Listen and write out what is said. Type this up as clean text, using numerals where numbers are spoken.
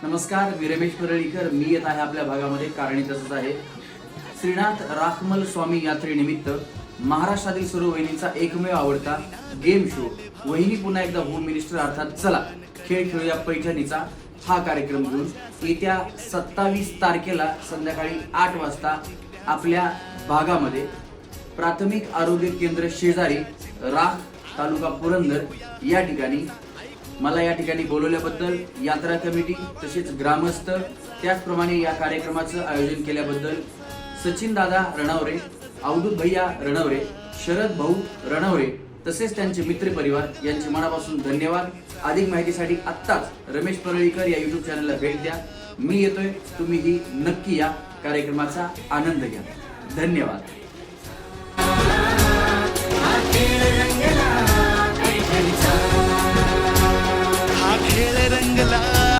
नमस्कार, मी रमेश परळीकर. मी येत आहे आपल्या भागामध्ये. कारणी तसंच आहे. श्रीनाथ राखमल स्वामी यात्रेनिमित्त महाराष्ट्रातील सर्व वहिनींचा एकमेव आवडता गेम शो वहिनी पुन्हा एकदा होम मिनिस्टर अर्थात चला खेळ खेळूया पैठणीचा हा कार्यक्रम घेऊन येत्या 27 तारखेला संध्याकाळी 8 वाजता आपल्या भागामध्ये प्राथमिक आरोग्य केंद्र शेजारी राख तालुका पुरंदर या ठिकाणी मला या ठिकाणी बोलवल्याबद्दल यात्रा कमिटी तसेच ग्रामस्थ त्याचप्रमाणे या कार्यक्रमाचं आयोजन केल्याबद्दल सचिन दादा रणवरे, अवधूत भैया रणवरे, शरद भाऊ रणवरे तसेच त्यांचे मित्र परिवार यांचे मनापासून धन्यवाद. अधिक माहितीसाठी आत्ताच रमेश परळीकर या YouTube चॅनलला भेट द्या. मी येतोय, तुम्हीही नक्की या कार्यक्रमाचा आनंद घ्या. धन्यवाद.